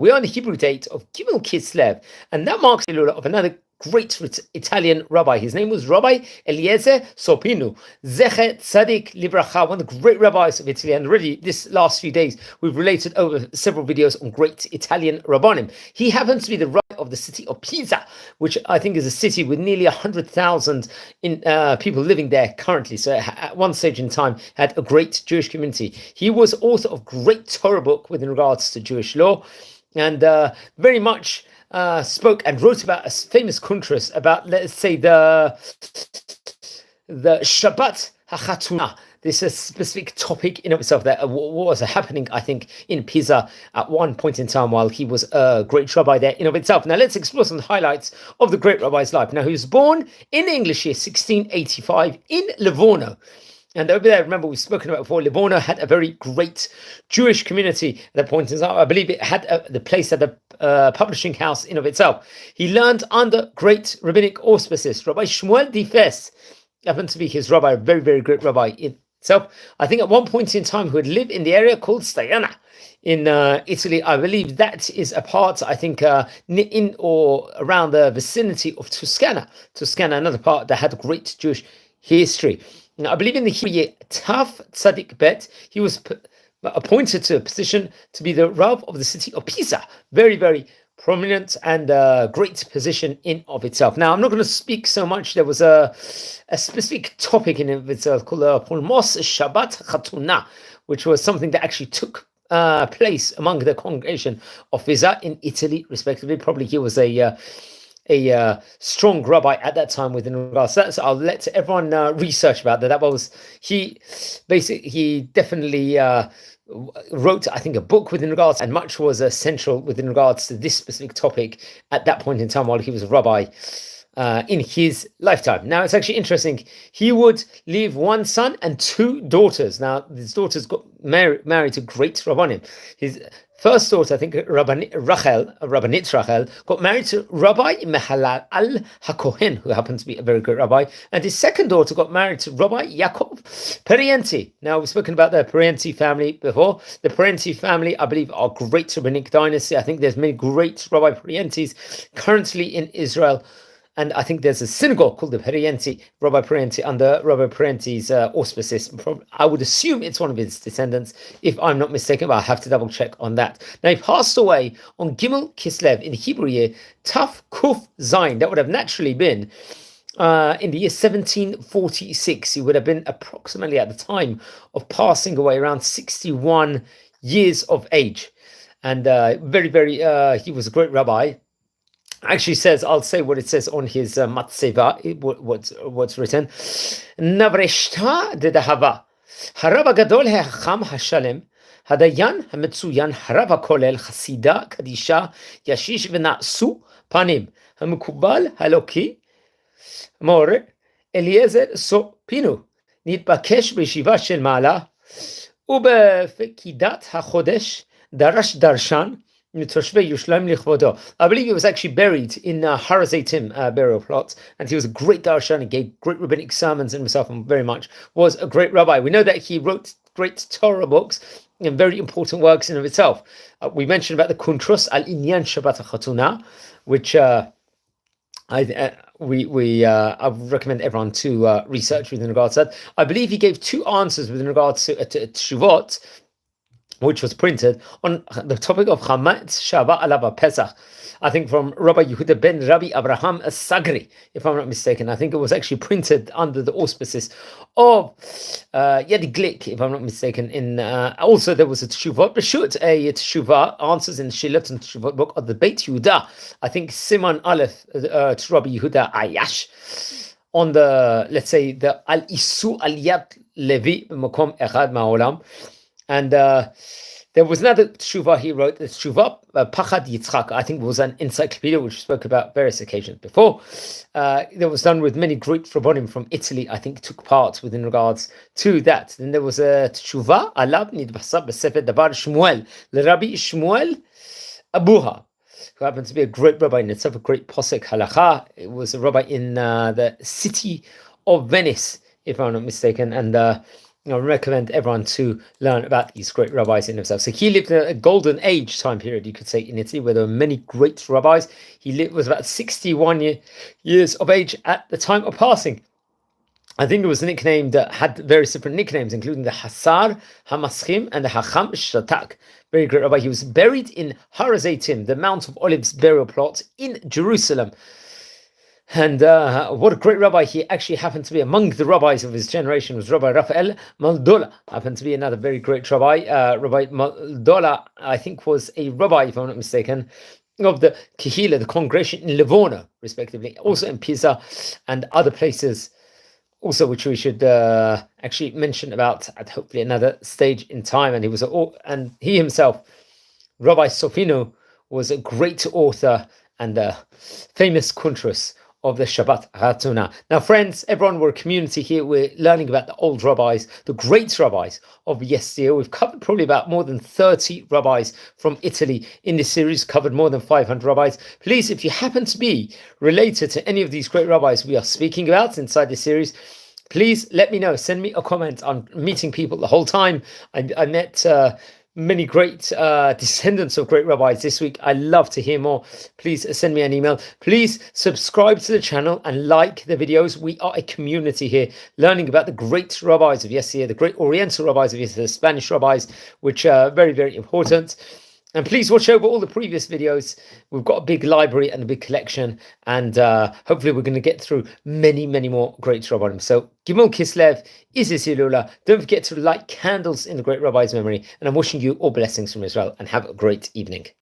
We are on the Hebrew date of Gimel Kislev, and that marks the Hilula of another great Italian rabbi. His name was Rabbi Eliezer Sofino Z'tl, one of the great rabbis of Italy. And already this last few days, we've related over several videos on great Italian rabbanim. He happens to be the rabbi of the city of Pisa, which I think is a city with nearly 100,000 people living there currently. So at one stage in time, had a great Jewish community. He was author of great Torah book with regards to Jewish law, and very much spoke and wrote about a famous kuntras about, let's say, the Shabbat HaChatuna. This is a specific topic in of itself that was happening, I think, in Pisa at one point in time while he was a great rabbi there in of itself. Now let's explore some highlights of the great rabbi's life. Now, he was born in the English year 1685 in Livorno. And over there, remember, we've spoken about before, Livorno had a very great Jewish community at that point in time. I believe it had the place at the publishing house in of itself. He learned under great rabbinic auspices. Rabbi Shmuel Difes happened to be his rabbi, a very, very great rabbi in itself. I think at one point in time, who had lived in the area called Staiana in Italy. I believe that is a part, I think, in or around the vicinity of Toscana. Toscana, another part that had great Jewish history. Now, I believe in the Hebrew year Taf Tzadik Bet, he was appointed to a position to be the Rav of the city of Pisa. Very, very prominent and great position in of itself. Now, I'm not going to speak so much. There was a specific topic in of itself called Polmos Shabbat Hatuna, which was something that actually took place among the congregation of פיזה in Italy, respectively. Probably he was a strong rabbi at that time within regards to that. So I'll let everyone research about that. That was, he definitely wrote, I think, a book within regards, and much was central within regards to this specific topic at that point in time while he was a rabbi in his lifetime. Now, it's actually interesting. He would leave one son and two daughters. Now, his daughters got married to great rabbanim. His first daughter, I think, Rabbinit Rachel, got married to Rabbi Mehalal al-Hakohen, who happened to be a very good rabbi. And his second daughter got married to Rabbi Yaakov Perienti. Now, we've spoken about the Perienti family before. The Perienti family, I believe, are great rabbinic dynasty. I think there's many great Rabbi Perientis currently in Israel. And I think there's a synagogue called the Perienti, Rabbi Perienti, under Rabbi Perienti's auspices. I would assume it's one of his descendants, if I'm not mistaken, but I'll have to double check on that. Now, he passed away on Gimel Kislev in the Hebrew year, Taf Kuf Zayin. That would have naturally been in the year 1746. He would have been approximately at the time of passing away around 61 years of age. And very, very, he was a great rabbi. Actually says, I'll say what it says on his matzeva, what's written. Navreshta de dahava. Harab gadol hacham hashalem. Hadayan hametsuyan harab kolel chasida kadisha yashish v'na'su panim. Hamukubal haloki more Eliezer Sofino nitbakesh b'yeshiva shel Ma'ala ubefekidat hachodesh darash darshan. I believe he was actually buried in Har Hazeitim burial plot, and he was a great darshan. He gave great rabbinic sermons in himself, and very much was a great rabbi. We know that he wrote great Torah books and very important works in of itself. We mentioned about the Kuntros al Inyan Shabbat HaChatuna, which I would recommend everyone to research with regards to that. I believe he gave two answers with regards to Teshuvot, which was printed on the topic of Chametz Shava Alav Pesach. I think from Rabbi Yehuda ben Rabbi Abraham Sagri, if I'm not mistaken. I think it was actually printed under the auspices of Yadi Glick, if I'm not mistaken. In also there was a Teshuvot B'Shut, a Teshuvah, answers in the Shilot and Teshuvot book of the Beit Yehuda. I think Siman Aleph to Rabbi Yehuda Ayash. On the, let's say, the Al Isu Aliyat Levi Makom Echad Ma'olam. And there was another teshuvah he wrote, the teshuvah Pachad Yitzchak. I think it was an encyclopedia which we spoke about various occasions before. That was done with many great rabbanim from Italy, I think, took part within regards to that. Then there was a teshuvah Alab Nidbasa B'Sefer Davar Shmuel, Rabbi Shmuel Abuha, who happened to be a great rabbi in itself, a great posek halacha. It was a rabbi in the city of Venice, if I'm not mistaken, and I recommend everyone to learn about these great rabbis in themselves. So he lived in a golden age time period, you could say, in Italy, where there were many great rabbis. He was about 61 years of age at the time of passing. I think it was a nickname that had various different nicknames, including the Hasar Hamaschim and the Hacham Shatak. Very great rabbi. He was buried in Har HaZeitim, the Mount of Olives burial plot in Jerusalem. And what a great rabbi. He actually happened to be among the rabbis of his generation. Was Rabbi Raphael Maldola, happened to be another very great rabbi. Rabbi Maldola, I think, was a rabbi, if I'm not mistaken, of the Kehila, the congregation in Livorno, respectively, also in Pisa and other places, also which we should actually mention about at hopefully another stage in time. And he himself, Rabbi Sofino, was a great author and a famous kuntrus of the Shabbat Hatuna. Now, friends, everyone, we're a community here. We're learning about the old rabbis, the great rabbis of yesteryear. We've covered probably about more than 30 rabbis from Italy in this series, covered more than 500 rabbis. Please, if you happen to be related to any of these great rabbis we are speaking about inside this series, please let me know. Send me a comment. I'm meeting people the whole time. I met many great descendants of great rabbis this week. I love to hear more. Please send me an email. Please subscribe to the channel and like the videos. We are a community here learning about the great rabbis of yesteryear, the great Oriental rabbis of yesteryear, the Spanish rabbis, which are very, very important. And please watch over all the previous videos. We've got a big library and a big collection, and hopefully we're going to get through many, many more great rabbanim. So, Gimel Kislev, Isis Ilula. Don't forget to light candles in the great rabbi's memory. And I'm wishing you all blessings from Israel, and have a great evening.